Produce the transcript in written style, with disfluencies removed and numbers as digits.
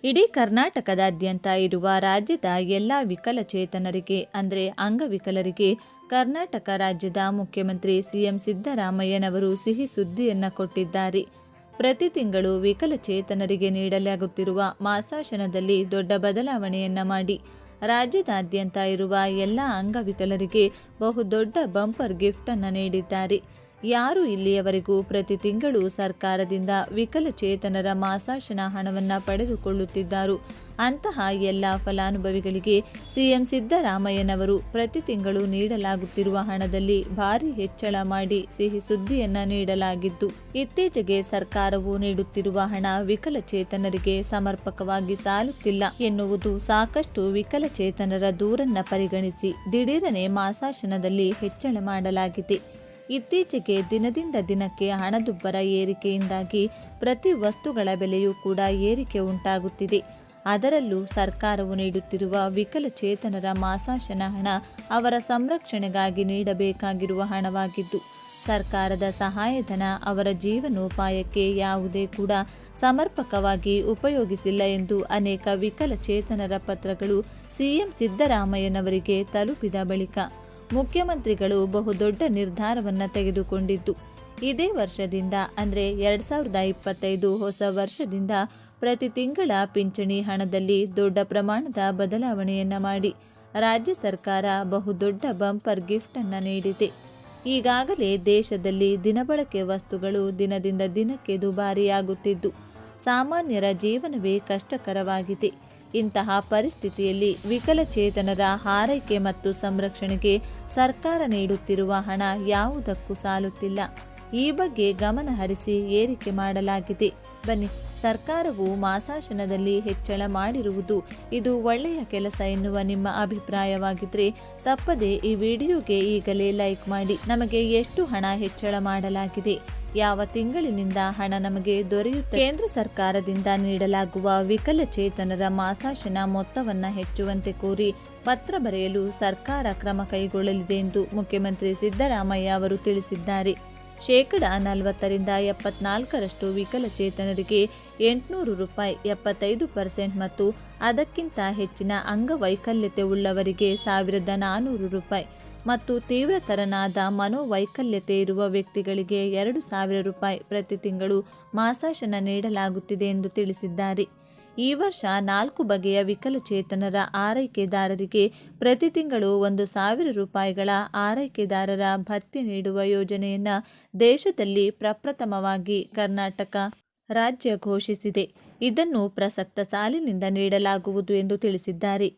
ಇಡೀ ಕರ್ನಾಟಕದಾದ್ಯಂತ ಇರುವ ರಾಜ್ಯದ ಎಲ್ಲ ವಿಕಲಚೇತನರಿಗೆ ಅಂದರೆ ಅಂಗವಿಕಲರಿಗೆ ಕರ್ನಾಟಕ ರಾಜ್ಯದ ಮುಖ್ಯಮಂತ್ರಿ ಸಿಎಂ ಸಿದ್ದರಾಮಯ್ಯನವರು ಸಿಹಿ ಸುದ್ದಿಯನ್ನು ಕೊಟ್ಟಿದ್ದಾರೆ. ಪ್ರತಿ ತಿಂಗಳು ವಿಕಲಚೇತನರಿಗೆ ನೀಡಲಾಗುತ್ತಿರುವ ಮಾಸಾಶನದಲ್ಲಿ ದೊಡ್ಡ ಬದಲಾವಣೆಯನ್ನ ಮಾಡಿ ರಾಜ್ಯದಾದ್ಯಂತ ಇರುವ ಎಲ್ಲ ಅಂಗವಿಕಲರಿಗೆ ಬಹುದೊಡ್ಡ ಬಂಪರ್ ಗಿಫ್ಟ್ ಅನ್ನು ನೀಡಿದ್ದಾರೆ. ಯಾರು ಇಲ್ಲಿಯವರೆಗೂ ಪ್ರತಿ ತಿಂಗಳು ಸರ್ಕಾರದಿಂದ ವಿಕಲಚೇತನರ ಮಾಸಾಶನ ಹಣವನ್ನು ಪಡೆದುಕೊಳ್ಳುತ್ತಿದ್ದಾರೋ ಅಂತಹ ಎಲ್ಲ ಫಲಾನುಭವಿಗಳಿಗೆ ಸಿಎಂ ಸಿದ್ದರಾಮಯ್ಯನವರು ಪ್ರತಿ ತಿಂಗಳು ನೀಡಲಾಗುತ್ತಿರುವ ಹಣದಲ್ಲಿ ಭಾರಿ ಹೆಚ್ಚಳ ಮಾಡಿ ಸಿಹಿ ಸುದ್ದಿಯನ್ನ ನೀಡಲಾಗಿದ್ದು, ಇತ್ತೀಚೆಗೆ ಸರ್ಕಾರವು ನೀಡುತ್ತಿರುವ ಹಣ ವಿಕಲಚೇತನರಿಗೆ ಸಮರ್ಪಕವಾಗಿ ಸಾಲುತ್ತಿಲ್ಲ ಎನ್ನುವುದು ಸಾಕಷ್ಟು ವಿಕಲಚೇತನರ ದೂರನ್ನ ಪರಿಗಣಿಸಿ ದಿಢೀರನೆ ಮಾಸಾಶನದಲ್ಲಿ ಹೆಚ್ಚಳ ಮಾಡಲಾಗಿದೆ. ಇತ್ತೀಚೆಗೆ ದಿನದಿಂದ ದಿನಕ್ಕೆ ಹಣದುಬ್ಬರ ಏರಿಕೆಯಿಂದಾಗಿ ಪ್ರತಿ ವಸ್ತುಗಳ ಬೆಲೆಯೂ ಕೂಡ ಏರಿಕೆ ಉಂಟಾಗುತ್ತಿದೆ. ಅದರಲ್ಲೂ ಸರ್ಕಾರವು ನೀಡುತ್ತಿರುವ ವಿಕಲಚೇತನರ ಮಾಸಾಶನ ಹಣ ಅವರ ಸಂರಕ್ಷಣೆಗಾಗಿ ನೀಡಬೇಕಾಗಿರುವ ಹಣವಾಗಿದ್ದು, ಸರ್ಕಾರದ ಸಹಾಯಧನ ಅವರ ಜೀವನೋಪಾಯಕ್ಕೆ ಯಾವುದೇ ಕೂಡ ಸಮರ್ಪಕವಾಗಿ ಉಪಯೋಗಿಸಿಲ್ಲ ಎಂದು ಅನೇಕ ವಿಕಲಚೇತನರ ಪತ್ರಗಳು ಸಿಎಂ ಸಿದ್ದರಾಮಯ್ಯನವರಿಗೆ ತಲುಪಿದ ಬಳಿಕ ಮುಖ್ಯಮಂತ್ರಿಗಳು ಬಹುದೊಡ್ಡ ನಿರ್ಧಾರವನ್ನು ತೆಗೆದುಕೊಂಡಿದ್ದು, ಇದೇ ವರ್ಷದಿಂದ ಅಂದರೆ 2025 ಹೊಸ ವರ್ಷದಿಂದ ಪ್ರತಿ ತಿಂಗಳ ಪಿಂಚಣಿ ಹಣದಲ್ಲಿ ದೊಡ್ಡ ಪ್ರಮಾಣದ ಬದಲಾವಣೆಯನ್ನು ಮಾಡಿ ರಾಜ್ಯ ಸರ್ಕಾರ ಬಹುದೊಡ್ಡ ಬಂಪರ್ ಗಿಫ್ಟ್ ಅನ್ನು ನೀಡಿದೆ. ಈಗಾಗಲೇ ದೇಶದಲ್ಲಿ ದಿನಬಳಕೆ ವಸ್ತುಗಳು ದಿನದಿಂದ ದಿನಕ್ಕೆ ದುಬಾರಿಯಾಗುತ್ತಿದ್ದು ಸಾಮಾನ್ಯರ ಜೀವನವೇ ಕಷ್ಟಕರವಾಗಿದೆ. ಇಂತಹ ಪರಿಸ್ಥಿತಿಯಲ್ಲಿ ವಿಕಲಚೇತನರ ಹಾರೈಕೆ ಮತ್ತು ಸಂರಕ್ಷಣೆಗೆ ಸರ್ಕಾರ ನೀಡುತ್ತಿರುವ ಹಣ ಯಾವುದಕ್ಕೂ ಸಾಲುತ್ತಿಲ್ಲ. ಈ ಬಗ್ಗೆ ಗಮನ ಹರಿಸಿ ಏರಿಕೆ ಮಾಡಲಾಗಿದೆ. ಬನ್ನಿ, ಸರ್ಕಾರವು ಮಾಸಾಶನದಲ್ಲಿ ಹೆಚ್ಚಳ ಮಾಡಿರುವುದು ಇದು ಒಳ್ಳೆಯ ಕೆಲಸ ಎನ್ನುವ ನಿಮ್ಮ ಅಭಿಪ್ರಾಯವಾಗಿದ್ದರೆ ತಪ್ಪದೆ ಈ ವಿಡಿಯೋಗೆ ಈಗಲೇ ಲೈಕ್ ಮಾಡಿ. ನಮಗೆ ಎಷ್ಟು ಹಣ ಹೆಚ್ಚಳ ಮಾಡಲಾಗಿದೆ, ಯಾವ ತಿಂಗಳಿನಿಂದ ಹಣ ನಮಗೆ ದೊರೆಯುತ್ತದೆ, ಕೇಂದ್ರ ಸರ್ಕಾರದಿಂದ ನೀಡಲಾಗುವ ವಿಕಲಚೇತನರ ಮಾಸಾಶನ ಮೊತ್ತವನ್ನು ಹೆಚ್ಚುವಂತೆ ಕೋರಿ ಪತ್ರ ಬರೆಯಲು ಸರ್ಕಾರ ಕ್ರಮ ಕೈಗೊಳ್ಳಲಿದೆ ಎಂದು ಮುಖ್ಯಮಂತ್ರಿ ಸಿದ್ದರಾಮಯ್ಯ ಅವರು ತಿಳಿಸಿದ್ದಾರೆ. 40% 74% ವಿಕಲಚೇತನರಿಗೆ 800 ರೂಪಾಯಿ, 75% ಮತ್ತು ಅದಕ್ಕಿಂತ ಹೆಚ್ಚಿನ ಅಂಗವೈಕಲ್ಯತೆ ಉಳ್ಳವರಿಗೆ 1400 ರೂಪಾಯಿ ಮತ್ತು ತೀವ್ರತರನಾದ ಮನೋವೈಕಲ್ಯತೆ ಇರುವ ವ್ಯಕ್ತಿಗಳಿಗೆ 2000 ರೂಪಾಯಿ ಪ್ರತಿ ತಿಂಗಳು ಮಾಸಾಶನ ನೀಡಲಾಗುತ್ತಿದೆ ಎಂದು ತಿಳಿಸಿದ್ದಾರೆ. ಈ ವರ್ಷ 4 ಬಗೆಯ ವಿಕಲಚೇತನರ ಆರೈಕೆದಾರರಿಗೆ ಪ್ರತಿ ತಿಂಗಳು 1000 ರೂಪಾಯಿಗಳ ಆರೈಕೆದಾರರ ಭತ್ಯೆ ನೀಡುವ ಯೋಜನೆಯನ್ನು ದೇಶದಲ್ಲಿ ಪ್ರಪ್ರಥಮವಾಗಿ ಕರ್ನಾಟಕ ರಾಜ್ಯ ಘೋಷಿಸಿದೆ. ಇದನ್ನು ಪ್ರಸಕ್ತ ಸಾಲಿನಿಂದ ನೀಡಲಾಗುವುದು ಎಂದು ತಿಳಿಸಿದ್ದಾರೆ.